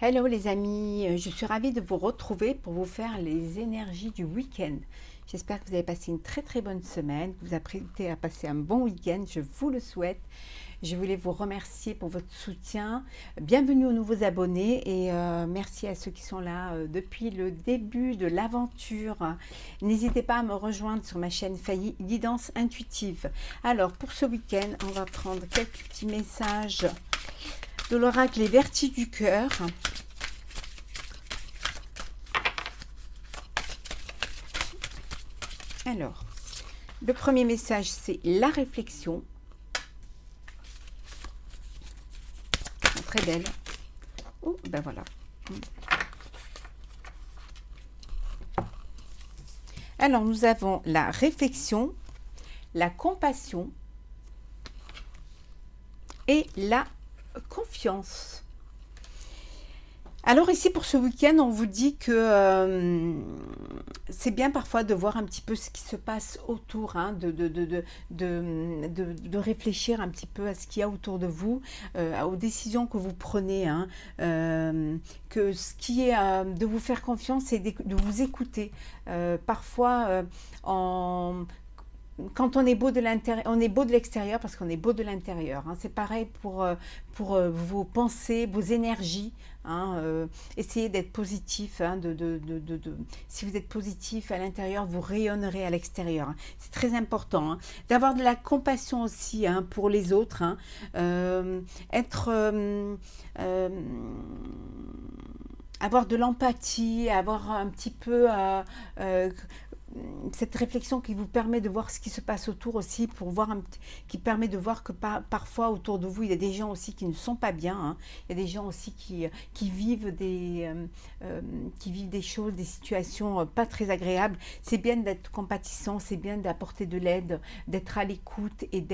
Hello les amis, je suis ravie de vous retrouver pour vous faire les énergies du week-end. J'espère que vous avez passé une très bonne semaine, que vous vous apprêtez à passer un bon week-end, je vous le souhaite. Je voulais vous remercier pour votre soutien. Bienvenue aux nouveaux abonnés et merci à ceux qui sont là depuis le début de l'aventure. N'hésitez pas à me rejoindre sur ma chaîne Guidance Intuitive. Alors pour ce week-end, on va prendre quelques petits messages de l'oracle Les Vertus du cœur. Alors, le premier message, c'est la réflexion. Très belle. Oh, ben voilà. Alors, nous avons la réflexion, la compassion et la confiance. Alors ici pour ce week-end, on vous dit que c'est bien parfois de voir un petit peu ce qui se passe autour, hein, de réfléchir un petit peu à ce qu'il y a autour de vous, aux décisions que vous prenez, hein, que ce qui est de vous faire confiance, c'est de vous écouter. Parfois, quand on est beau de l'intérieur, on est beau de l'extérieur parce qu'on est beau de l'intérieur. Hein. C'est pareil pour vos pensées, vos énergies. Hein, essayez d'être positif. Hein, si vous êtes positif à l'intérieur, vous rayonnerez à l'extérieur. Hein. C'est très important. Hein, d'avoir de la compassion aussi, hein, pour les autres. Hein, avoir de l'empathie, avoir un petit peu cette réflexion qui vous permet de voir ce qui se passe autour aussi, qui permet de voir que parfois autour de vous, il y a des gens aussi qui ne sont pas bien. Hein. Il y a des gens aussi qui vivent des choses, des situations pas très agréables. C'est bien d'être compatissant, c'est bien d'apporter de l'aide, d'être à l'écoute et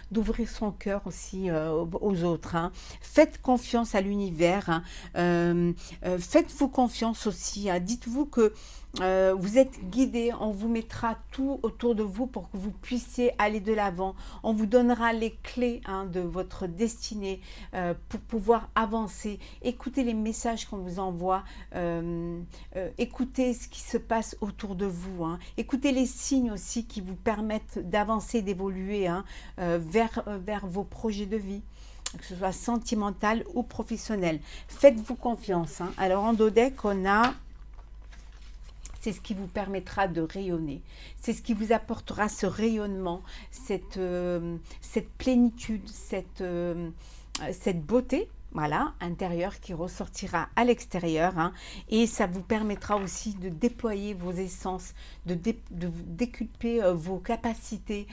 d'ouvrir son cœur aussi aux autres. Hein. Faites confiance à l'univers. Hein. Faites-vous confiance aussi. Hein. Dites-vous que vous êtes guidé, on vous mettra tout autour de vous pour que vous puissiez aller de l'avant. On vous donnera les clés, hein, de votre destinée pour pouvoir avancer. Écoutez les messages qu'on vous envoie, écoutez ce qui se passe autour de vous. Hein. Écoutez les signes aussi qui vous permettent d'avancer, d'évoluer, hein, vers vos projets de vie, que ce soit sentimental ou professionnel. Faites-vous confiance. Hein. Alors en Dodec, on a... C'est ce qui vous permettra de rayonner. C'est ce qui vous apportera ce rayonnement, cette plénitude, cette beauté, voilà, intérieure qui ressortira à l'extérieur. Hein, et ça vous permettra aussi de déployer vos essences, de décupler vos capacités,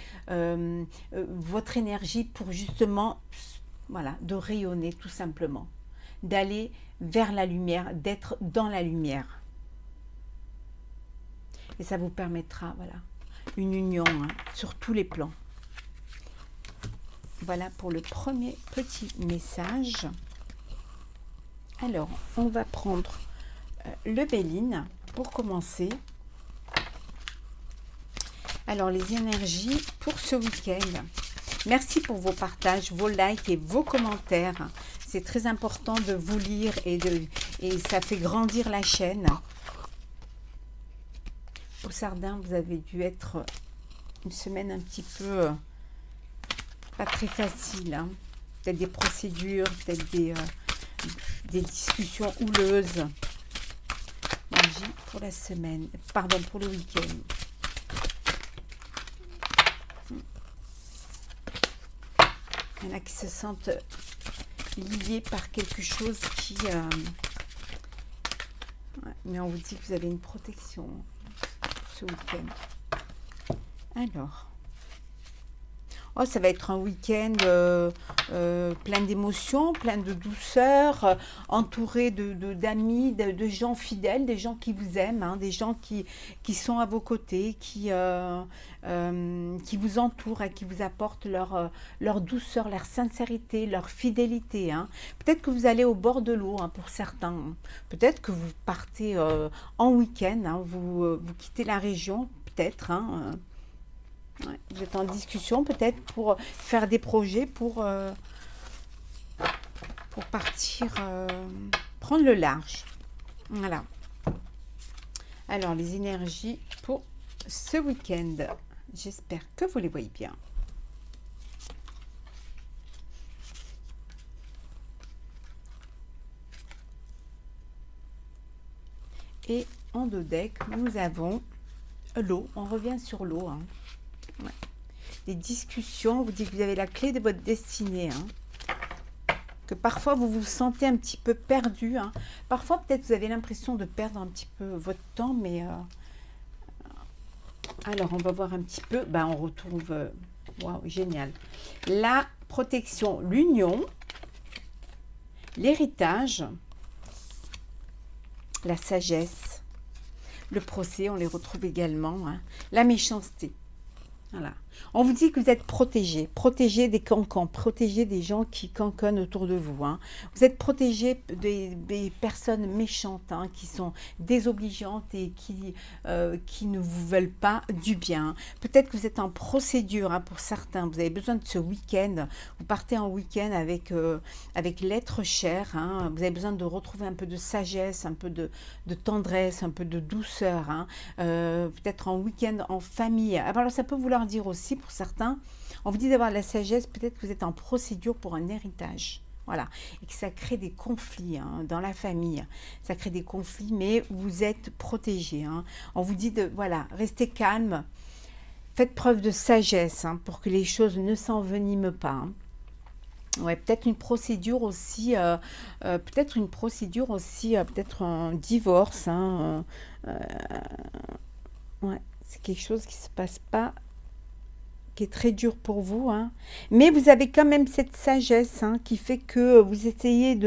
votre énergie pour justement, voilà, de rayonner tout simplement. D'aller vers la lumière, d'être dans la lumière. Et ça vous permettra, voilà, une union, hein, sur tous les plans. Voilà pour le premier petit message. Alors, on va prendre le Béline pour commencer. Alors, les énergies pour ce week-end. Merci pour vos partages, vos likes et vos commentaires. C'est très important de vous lire et ça fait grandir la chaîne. Au Sardin, vous avez dû être une semaine un petit peu pas très facile. Hein. Peut-être des procédures, peut-être des discussions houleuses. Magie pour la semaine, pardon, pour le week-end. Il y en a qui se sentent liés par quelque chose qui... Ouais, mais on vous dit que vous avez une protection ce week-end. Alors, oh, ça va être un week-end plein d'émotions, plein de douceur, entouré d'amis, de gens fidèles, des gens qui vous aiment, hein, des gens qui sont à vos côtés, qui vous entourent et qui vous apportent leur douceur, leur sincérité, leur fidélité. Hein. Peut-être que vous allez au bord de l'eau, hein, pour certains. Peut-être que vous partez en week-end, hein, vous quittez la région, peut-être, hein, ouais, vous êtes en discussion peut-être pour faire des projets, pour partir prendre le large. Voilà. Alors, les énergies pour ce week-end. J'espère que vous les voyez bien. Et en dos deck, nous avons l'eau. On revient sur l'eau. Hein. Ouais. Des discussions. On vous dit que vous avez la clé de votre destinée. Hein. Que parfois vous vous sentez un petit peu perdu. Hein. Parfois, peut-être vous avez l'impression de perdre un petit peu votre temps, mais alors on va voir un petit peu. On retrouve. Waouh, génial. La protection, l'union, l'héritage, la sagesse, le procès, on les retrouve également. Hein. La méchanceté. Voilà. On vous dit que vous êtes protégé des cancans, protégé des gens qui cancannent autour de vous. Hein. Vous êtes protégé des personnes méchantes, hein, qui sont désobligeantes et qui ne vous veulent pas du bien. Peut-être que vous êtes en procédure, hein, pour certains. Vous avez besoin de ce week-end. Vous partez en week-end avec l'être cher. Hein. Vous avez besoin de retrouver un peu de sagesse, un peu de tendresse, un peu de douceur. Hein. Peut-être en week-end en famille. Alors ça peut vouloir dire aussi pour certains, on vous dit d'avoir de la sagesse, peut-être que vous êtes en procédure pour un héritage. Voilà, et que ça crée des conflits, hein, dans la famille. Ça crée des conflits, mais vous êtes protégé. Hein. On vous dit de, voilà, restez calme, faites preuve de sagesse, hein, pour que les choses ne s'enveniment pas. Hein. Ouais, peut-être une procédure aussi, peut-être un divorce. Hein, ouais, c'est quelque chose qui se passe pas, qui est très dur pour vous, hein. Mais vous avez quand même cette sagesse, hein, qui fait que vous essayez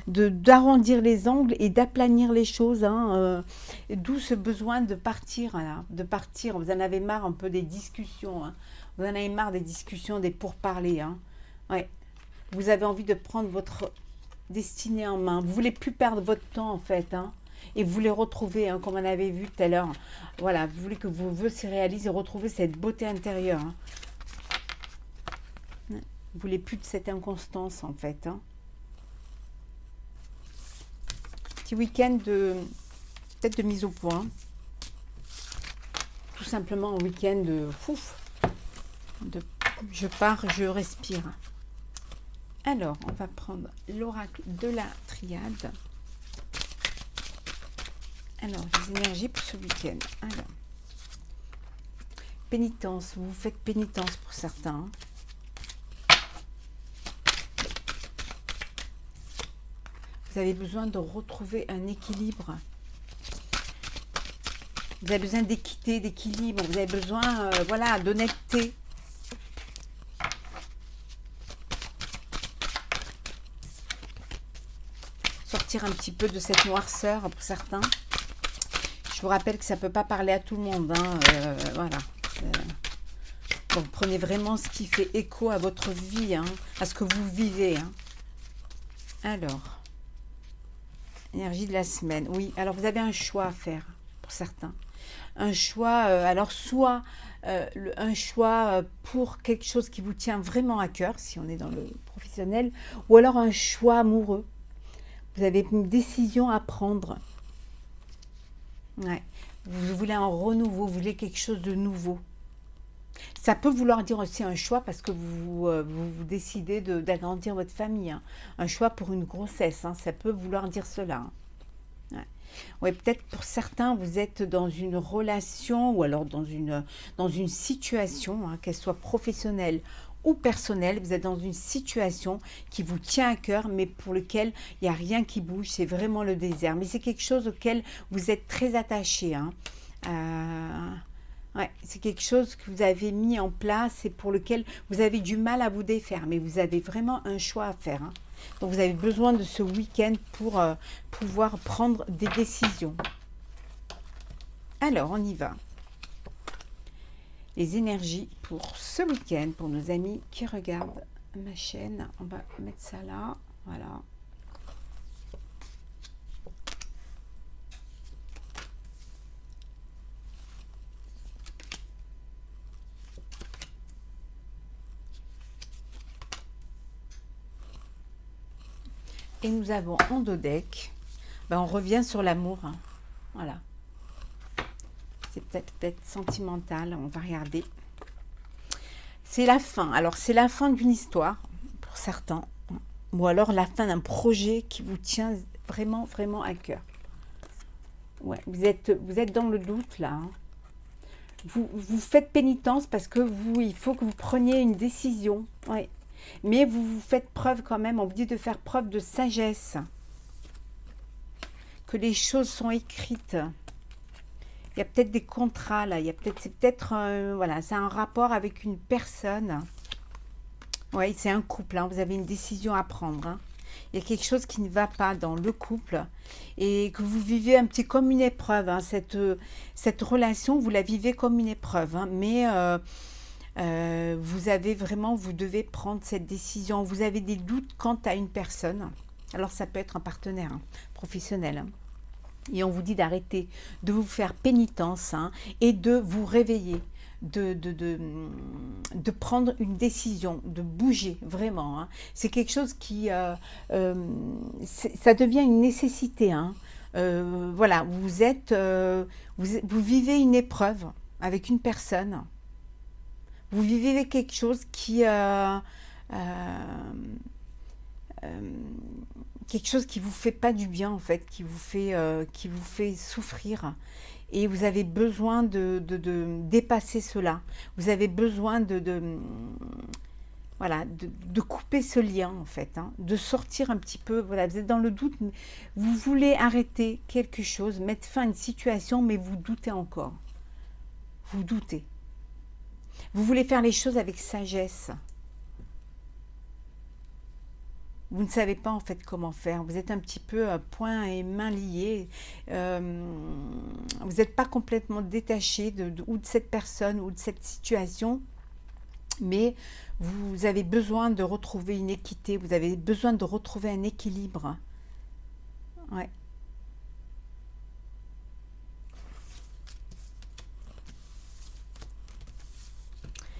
d'arrondir les angles et d'aplanir les choses, hein, d'où ce besoin de partir, voilà, de partir. Vous en avez marre un peu des discussions, hein. Vous en avez marre des discussions, des pourparlers, hein. Ouais. Vous avez envie de prendre votre destinée en main. Vous voulez plus perdre votre temps, en fait, hein. Et vous voulez retrouver, hein, comme on avait vu tout à l'heure, voilà, vous voulez que vos vœux se réalisent et retrouver cette beauté intérieure. Hein. Vous voulez plus de cette inconstance, en fait. Hein. Petit week-end peut-être de mise au point. Tout simplement un week-end de je pars, je respire. Alors, on va prendre l'oracle de la triade. Alors, les énergies pour ce week-end. Alors, pénitence, vous faites pénitence pour certains. Vous avez besoin de retrouver un équilibre. Vous avez besoin d'équité, d'équilibre. Vous avez besoin, voilà, d'honnêteté. Sortir un petit peu de cette noirceur pour certains. Je vous rappelle que ça ne peut pas parler à tout le monde. Hein, voilà. Donc prenez vraiment ce qui fait écho à votre vie, hein, à ce que vous vivez. Hein. Alors, énergie de la semaine. Oui, alors vous avez un choix à faire pour certains. Un choix, alors soit un choix pour quelque chose qui vous tient vraiment à cœur, si on est dans le professionnel, ou alors un choix amoureux. Vous avez une décision à prendre. Ouais. Vous voulez un renouveau, vous voulez quelque chose de nouveau. Ça peut vouloir dire aussi un choix parce que vous décidez d'agrandir votre famille. Hein. Un choix pour une grossesse, hein. Ça peut vouloir dire cela. Hein. Ouais, peut-être pour certains, vous êtes dans une relation ou alors dans une situation, hein, qu'elle soit professionnelle ou personnelle. Vous êtes dans une situation qui vous tient à cœur, mais pour lequel il n'y a rien qui bouge. C'est vraiment le désert. Mais c'est quelque chose auquel vous êtes très attaché. Hein. Ouais, c'est quelque chose que vous avez mis en place et pour lequel vous avez du mal à vous défaire. Mais vous avez vraiment un choix à faire. Hein. Donc, vous avez besoin de ce week-end pour pouvoir prendre des décisions. Alors, on y va. Les énergies pour ce week-end, pour nos amis qui regardent ma chaîne. On va mettre ça là. Voilà. Et nous avons en dos deck Ben, on revient sur l'amour, hein. Voilà. C'est peut-être sentimental, on va regarder. C'est la fin. Alors, c'est la fin d'une histoire, pour certains. Ou alors la fin d'un projet qui vous tient vraiment, vraiment à cœur. Ouais, vous êtes dans le doute, là, hein. Vous faites pénitence parce que il faut que vous preniez une décision. Ouais. Mais vous faites preuve quand même, on vous dit de faire preuve de sagesse. Que les choses sont écrites. Il y a peut-être des contrats là, c'est peut-être voilà, c'est un rapport avec une personne. Oui, c'est un couple, hein, vous avez une décision à prendre, hein. Il y a quelque chose qui ne va pas dans le couple et que vous vivez un petit comme une épreuve, hein. Cette relation, vous la vivez comme une épreuve, hein, mais vous devez prendre cette décision. Vous avez des doutes quant à une personne. Alors ça peut être un partenaire, hein, professionnel, hein. Et on vous dit d'arrêter, de vous faire pénitence, hein, et de vous réveiller, de prendre une décision, de bouger vraiment, hein. C'est quelque chose ça devient une nécessité, hein. Voilà, vous vivez une épreuve avec une personne. Vous vivez quelque chose quelque chose qui vous fait pas du bien en fait, qui vous fait souffrir. Et vous avez besoin de dépasser cela. Vous avez besoin voilà, de couper ce lien en fait, hein, de sortir un petit peu. Voilà, vous êtes dans le doute, vous voulez arrêter quelque chose, mettre fin à une situation, mais vous doutez encore. Vous doutez. Vous voulez faire les choses avec sagesse. Vous ne savez pas en fait comment faire. Vous êtes un petit peu poings et mains liés. Vous n'êtes pas complètement détaché ou de cette personne ou de cette situation, mais vous avez besoin de retrouver une équité. Vous avez besoin de retrouver un équilibre. Ouais.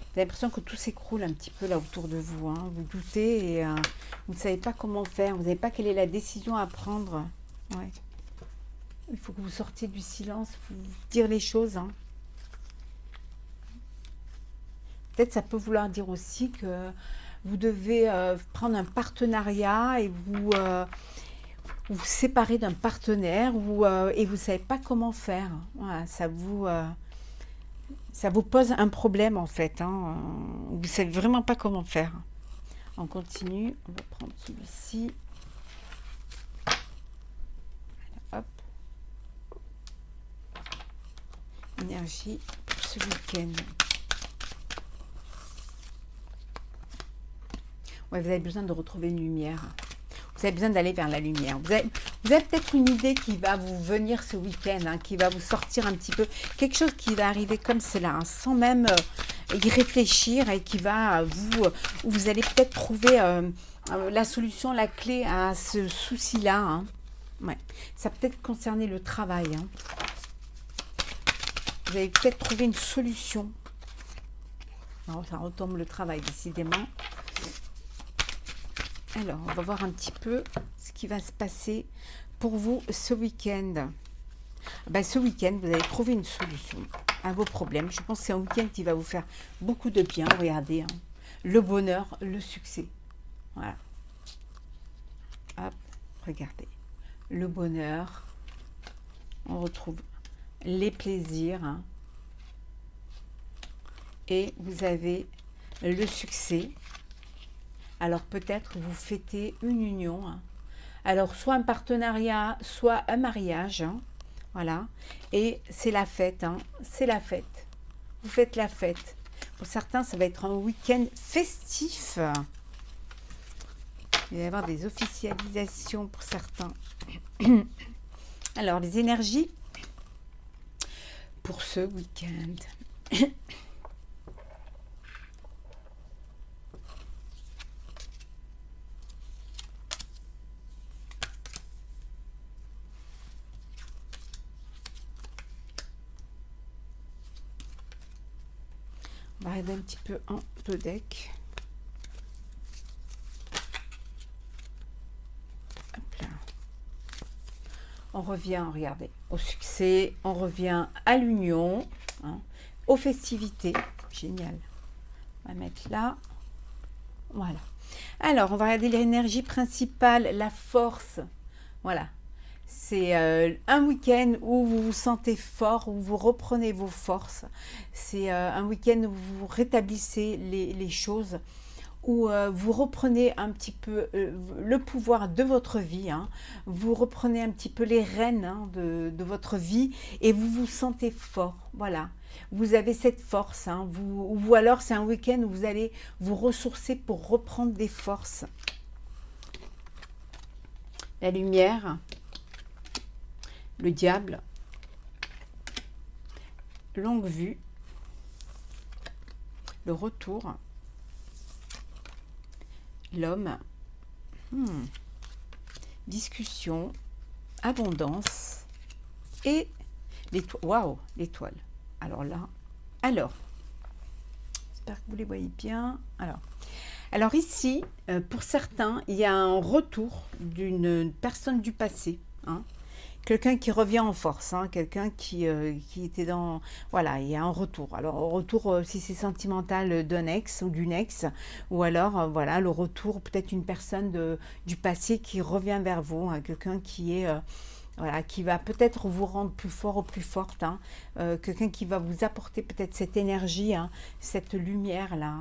Vous avez l'impression que tout s'écroule un petit peu là autour de vous, hein. Vous doutez et vous ne savez pas comment faire. Vous ne savez pas quelle est la décision à prendre. Ouais. Il faut que vous sortiez du silence, vous dire les choses, hein. Peut-être ça peut vouloir dire aussi que vous devez prendre un partenariat et vous séparer d'un partenaire et vous ne savez pas comment faire. Voilà, ça vous pose un problème en fait, hein. Vous ne savez vraiment pas comment faire. On continue, on va prendre celui-ci. Hop. Énergie pour ce week-end. Ouais, vous avez besoin de retrouver une lumière. Vous avez besoin d'aller vers la lumière. Vous avez peut-être une idée qui va vous venir ce week-end, hein, qui va vous sortir un petit peu. Quelque chose qui va arriver comme cela, hein, sans même y réfléchir et qui va vous allez peut-être trouver la solution, la clé à ce souci-là, hein. Ouais. Ça peut être concerner le travail, hein. Vous allez peut-être trouver une solution. Alors, ça retombe le travail, décidément. Alors, on va voir un petit peu ce qui va se passer pour vous ce week-end. Ben, ce week-end, vous allez trouver une solution à vos problèmes. Je pense que c'est un week-end qui va vous faire beaucoup de bien. Regardez, hein. Le bonheur, le succès. Voilà. Hop, regardez. Le bonheur. On retrouve les plaisirs, hein. Et vous avez le succès. Alors peut-être vous fêtez une union, hein. Alors soit un partenariat, soit un mariage, hein. Voilà. Et c'est la fête, hein. C'est la fête. Vous faites la fête. Pour certains, ça va être un week-end festif. Il va y avoir des officialisations pour certains. Alors, les énergies pour ce week-end. On va regarder un petit peu en deux decks. Hop là. On revient, regardez, au succès, on revient à l'union, hein, aux festivités. Génial. On va mettre là. Voilà. Alors, on va regarder l'énergie principale, la force. Voilà. C'est un week-end où vous vous sentez fort, où vous reprenez vos forces. C'est un week-end où vous rétablissez les choses, où vous reprenez un petit peu le pouvoir de votre vie, hein. Vous reprenez un petit peu les rênes, hein, de votre vie et vous vous sentez fort. Voilà. Vous avez cette force, hein, ou alors c'est un week-end où vous allez vous ressourcer pour reprendre des forces. La lumière, le diable, longue vue, le retour, l'homme, discussion, abondance et l'étoile. Waouh, l'étoile. Alors là, j'espère que vous les voyez bien. Alors ici, pour certains, il y a un retour d'une personne du passé, hein. Quelqu'un qui revient en force, hein, quelqu'un qui était dans... Voilà, il y a un retour. Alors, un retour, si c'est sentimental, d'un ex ou d'une ex, ou alors, voilà, le retour, peut-être une personne du passé qui revient vers vous, hein, quelqu'un qui est... voilà, qui va peut-être vous rendre plus fort ou plus forte, hein, quelqu'un qui va vous apporter peut-être cette énergie, hein, cette lumière-là,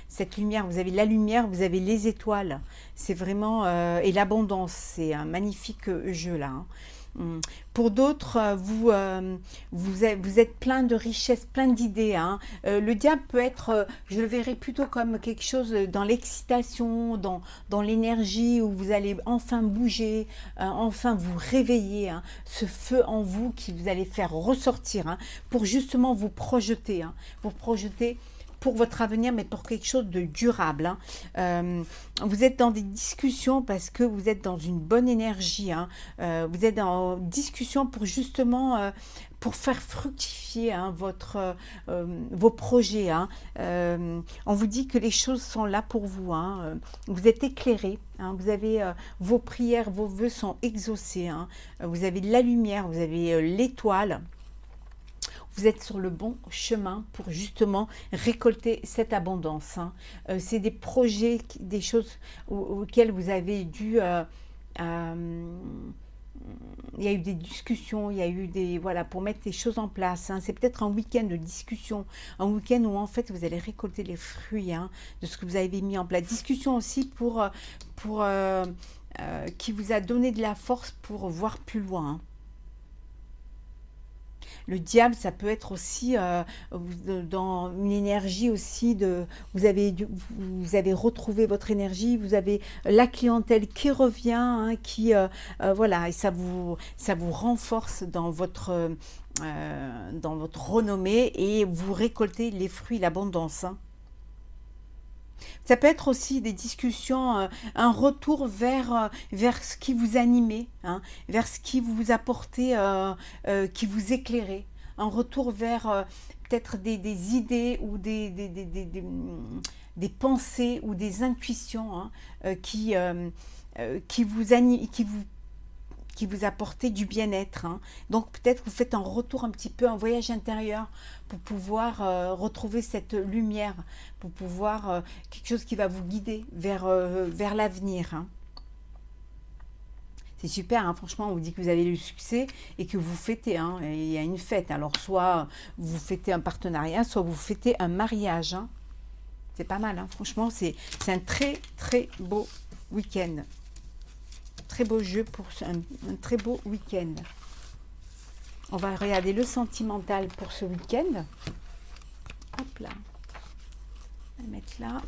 cette lumière, vous avez la lumière, vous avez les étoiles, c'est vraiment, et l'abondance, c'est un magnifique jeu là, hein. Pour d'autres, vous êtes plein de richesses, plein d'idées, hein. Le diable peut être, je le verrai plutôt comme quelque chose dans l'excitation, dans l'énergie, où vous allez enfin bouger, enfin vous réveiller, hein, ce feu en vous qui vous allez faire ressortir, hein, pour justement vous projeter, hein, vous projeter pour votre avenir, mais pour quelque chose de durable, hein. Vous êtes dans des discussions parce que vous êtes dans une bonne énergie, hein. Vous êtes en discussion pour justement pour faire fructifier, hein, vos projets, hein. On vous dit que les choses sont là pour vous, hein. Vous êtes éclairé, hein. Vous avez vos prières, vos vœux sont exaucés, hein. Vous avez la lumière, vous avez l'étoile. Vous êtes sur le bon chemin pour justement récolter cette abondance, hein. C'est des projets, des choses auxquelles vous avez dû... il y a eu des discussions, il y a eu des... Voilà, pour mettre les choses en place, hein. C'est peut-être un week-end de discussion, un week-end où en fait vous allez récolter les fruits, hein, de ce que vous avez mis en place. Discussion aussi qui vous a donné de la force pour voir plus loin, hein. Le diable, ça peut être aussi dans une énergie aussi de... Vous avez retrouvé votre énergie, vous avez la clientèle qui revient, hein, voilà, et ça vous renforce dans votre renommée et vous récoltez les fruits, l'abondance, hein. Ça peut être aussi des discussions, un retour vers ce qui vous animait, hein, vers ce qui vous apportait, qui vous éclairait. Un retour vers peut-être des idées ou des pensées ou des intuitions, hein, qui vous apportait du bien-être, hein. Donc peut-être que vous faites un retour un petit peu, un voyage intérieur pour pouvoir retrouver cette lumière, pour pouvoir quelque chose qui va vous guider vers l'avenir, hein. C'est super, hein, franchement, on vous dit que vous avez le succès et que vous fêtez, hein, et il y a une fête. Alors soit vous fêtez un partenariat, soit vous fêtez un mariage, hein. C'est pas mal, hein, franchement, c'est un très très beau week-end. Très beau jeu pour un très beau week-end. On va regarder le sentimental pour ce week-end. Hop là. On va mettre là.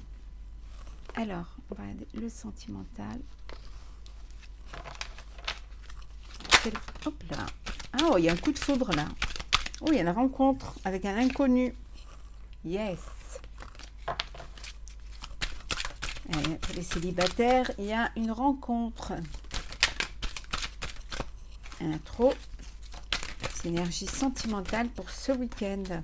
Alors, on va regarder le sentimental. Hop là. Ah, oh, il y a un coup de foudre là. Oh, il y a une rencontre avec un inconnu. Yes. Et pour les célibataires, il y a une rencontre. Intro, c'est énergie sentimentale pour ce week-end.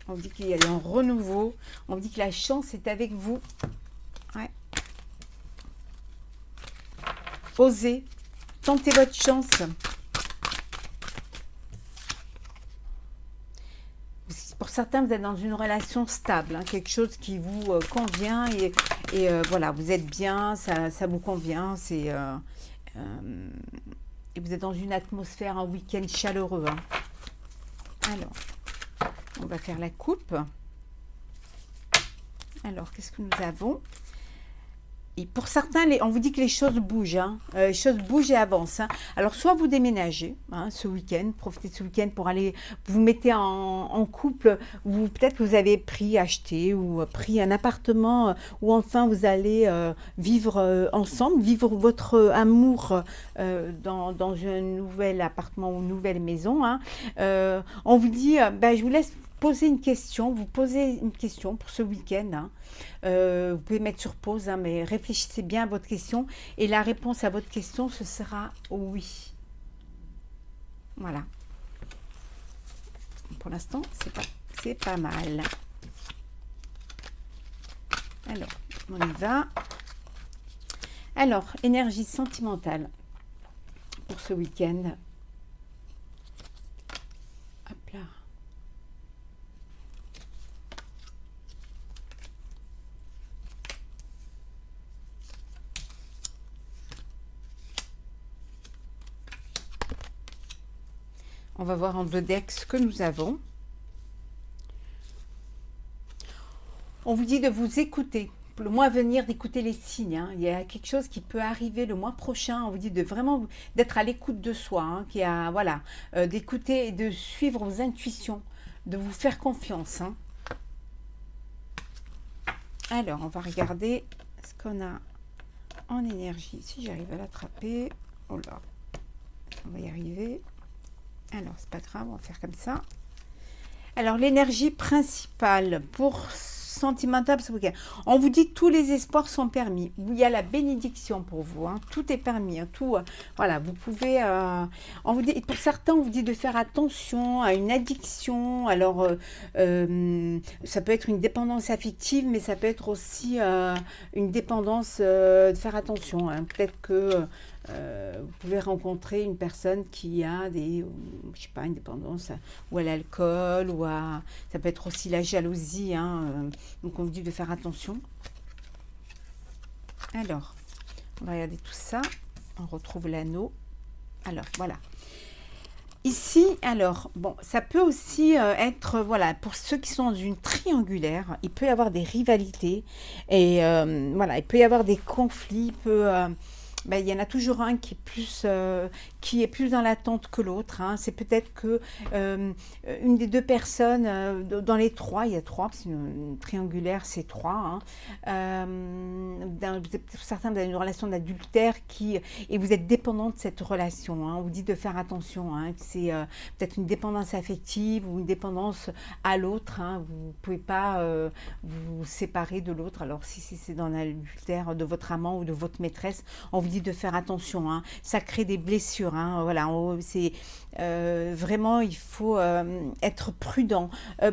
On dit qu'il y a un renouveau, on dit que la chance est avec vous. Ouais. Osez, tentez votre chance. Pour certains, vous êtes dans une relation stable, hein, quelque chose qui vous convient et voilà, vous êtes bien, ça vous convient, et vous êtes dans une atmosphère, un week-end chaleureux. Hein. Alors, on va faire la coupe. Alors, qu'est-ce que nous avons? Et pour certains, on vous dit que les choses bougent, hein. Les choses bougent et avancent. Hein. Alors, soit vous déménagez hein, ce week-end, profitez de ce week-end pour aller, vous mettez en couple, ou peut-être que vous avez acheté ou pris un appartement, ou enfin vous allez vivre ensemble, vivre votre amour dans un nouvel appartement ou une nouvelle maison. Hein. On vous dit, je vous laisse poser une question, vous posez une question pour ce week-end. Hein. Vous pouvez mettre sur pause, hein, mais réfléchissez bien à votre question. Et la réponse à votre question, ce sera oui. Voilà. Pour l'instant, c'est pas mal. Alors, on y va. Alors, énergie sentimentale pour ce week-end. Hop là. On va voir en 2 decks ce que nous avons. On vous dit de vous écouter. Le mois à venir, d'écouter les signes. Hein. Il y a quelque chose qui peut arriver le mois prochain. On vous dit de vraiment d'être à l'écoute de soi. Hein, voilà, d'écouter et de suivre vos intuitions. De vous faire confiance. Hein. Alors, on va regarder ce qu'on a en énergie. Si j'arrive à l'attraper. Oh là, on va y arriver. Alors, c'est pas grave, on va faire comme ça. Alors, l'énergie principale pour sentimental ce week-end. On vous dit que tous les espoirs sont permis. Il y a la bénédiction pour vous. Hein. Tout est permis. Hein. Tout, voilà, vous pouvez... on vous dit, pour certains, on vous dit de faire attention à une addiction. Alors, ça peut être une dépendance affective, mais ça peut être aussi une dépendance de faire attention. Hein. Peut-être que... vous pouvez rencontrer une personne qui a je sais pas, une dépendance ou à l'alcool ou ça peut être aussi la jalousie. Hein, donc on vous dit de faire attention. Alors, on va regarder tout ça. On retrouve l'anneau. Alors, voilà. Ici, alors, bon, ça peut aussi être, voilà, pour ceux qui sont dans une triangulaire, il peut y avoir des rivalités et voilà, il peut y avoir des conflits, il y en a toujours un qui est plus dans l'attente que l'autre. Hein. C'est peut-être que une des 2 personnes, dans les 3, il y a 3, parce qu'une triangulaire, c'est 3. Hein. Certains, vous avez une relation d'adultère et vous êtes dépendant de cette relation. Hein. On vous dit de faire attention. Hein. C'est peut-être une dépendance affective ou une dépendance à l'autre. Hein. Vous ne pouvez pas vous séparer de l'autre. Alors, si c'est dans l'adultère de votre amant ou de votre maîtresse, on vous dit de faire attention, hein. Ça crée des blessures, hein. Voilà, c'est vraiment, il faut être prudent.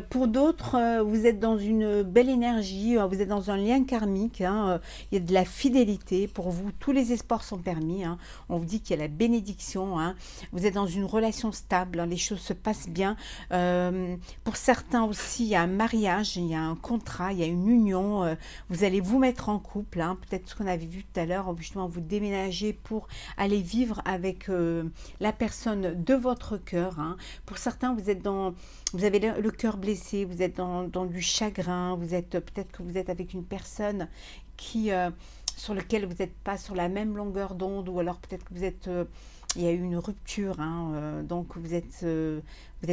Pour d'autres, vous êtes dans une belle énergie, vous êtes dans un lien karmique, hein. Il y a de la fidélité pour vous, tous les espoirs sont permis, hein. On vous dit qu'il y a la bénédiction, hein. Vous êtes dans une relation stable, hein. Les choses se passent bien. Pour certains aussi, il y a un mariage, il y a un contrat, il y a une union, vous allez vous mettre en couple, hein. Peut-être ce qu'on avait vu tout à l'heure, justement vous déménager pour aller vivre avec la personne de votre cœur. Hein. Pour certains, vous avez le cœur blessé, vous êtes dans du chagrin, peut-être que vous êtes avec une personne sur laquelle vous n'êtes pas sur la même longueur d'onde, ou alors peut-être que il y a eu une rupture, hein, donc vous êtes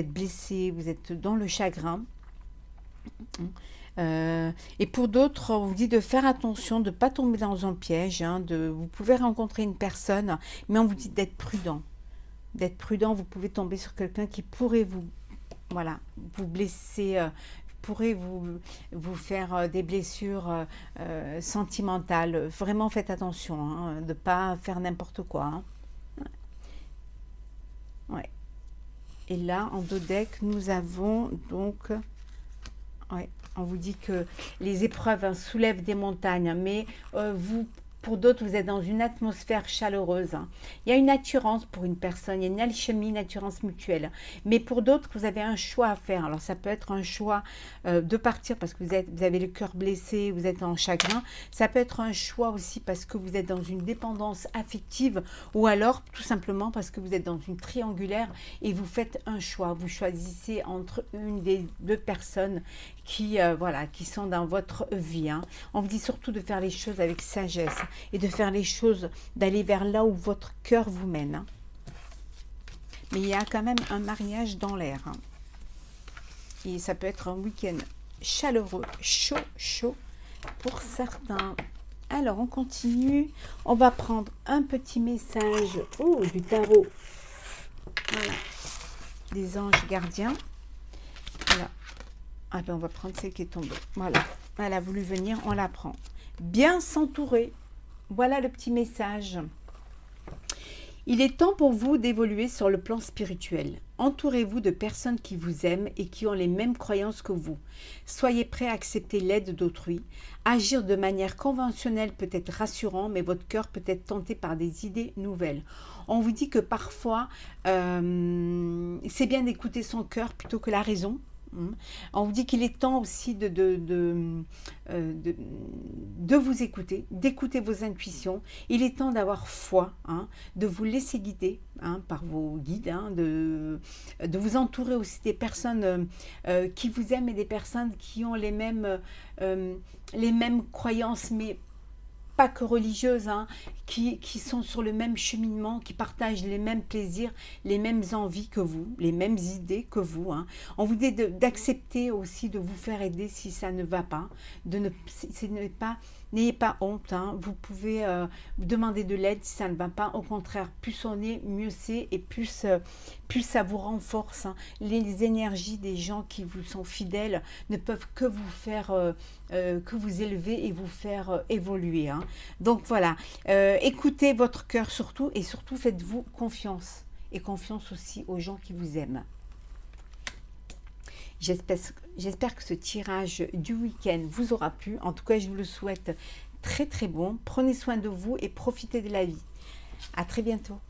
blessé, vous êtes dans le chagrin. Et pour d'autres, on vous dit de faire attention, de ne pas tomber dans un piège. Hein, vous pouvez rencontrer une personne, mais on vous dit d'être prudent. D'être prudent, vous pouvez tomber sur quelqu'un qui pourrait vous blesser, pourrait vous faire des blessures sentimentales. Vraiment, faites attention, hein, de ne pas faire n'importe quoi. Hein. Ouais. Et là, en 2 decks, nous avons donc... Ouais. On vous dit que les épreuves soulèvent des montagnes, mais vous Pour d'autres, vous êtes dans une atmosphère chaleureuse. Hein. Il y a une attirance pour une personne, il y a une alchimie, une attirance mutuelle. Mais pour d'autres, vous avez un choix à faire. Alors, ça peut être un choix de partir parce que vous avez le cœur blessé, vous êtes en chagrin. Ça peut être un choix aussi parce que vous êtes dans une dépendance affective ou alors tout simplement parce que vous êtes dans une triangulaire et vous faites un choix. Vous choisissez entre une des deux personnes qui, voilà, qui sont dans votre vie. Hein. On vous dit surtout de faire les choses avec sagesse et de faire les choses, d'aller vers là où votre cœur vous mène. Hein. Mais il y a quand même un mariage dans l'air. Hein. Et ça peut être un week-end chaleureux, chaud, chaud pour certains. Alors, on continue. On va prendre un petit message du tarot. Voilà. Des anges gardiens. Voilà. Ah ben, on va prendre celle qui est tombée. Voilà. Elle a voulu venir, on la prend. Bien s'entourer. Voilà le petit message. Il est temps pour vous d'évoluer sur le plan spirituel. Entourez-vous de personnes qui vous aiment et qui ont les mêmes croyances que vous. Soyez prêts à accepter l'aide d'autrui. Agir de manière conventionnelle peut être rassurant, mais votre cœur peut être tenté par des idées nouvelles. On vous dit que parfois, c'est bien d'écouter son cœur plutôt que la raison. On vous dit qu'il est temps aussi de vous écouter, d'écouter vos intuitions. Il est temps d'avoir foi, hein, de vous laisser guider par vos guides, hein, de vous entourer aussi des personnes qui vous aiment et des personnes qui ont les mêmes croyances, mais pas que religieuses, hein, qui sont sur le même cheminement, qui partagent les mêmes plaisirs, les mêmes envies que vous, les mêmes idées que vous. Hein. On vous dit d'accepter aussi de vous faire aider si ça ne va pas, n'ayez pas honte, hein. Vous pouvez demander de l'aide si ça ne va pas. Au contraire, plus on est, mieux c'est et plus ça vous renforce. Hein. Les énergies des gens qui vous sont fidèles ne peuvent que vous faire, que vous élever et vous faire évoluer. Hein. Donc voilà, écoutez votre cœur surtout et surtout faites-vous confiance et confiance aussi aux gens qui vous aiment. J'espère que ce tirage du week-end vous aura plu. En tout cas, je vous le souhaite très très bon. Prenez soin de vous et profitez de la vie. À très bientôt.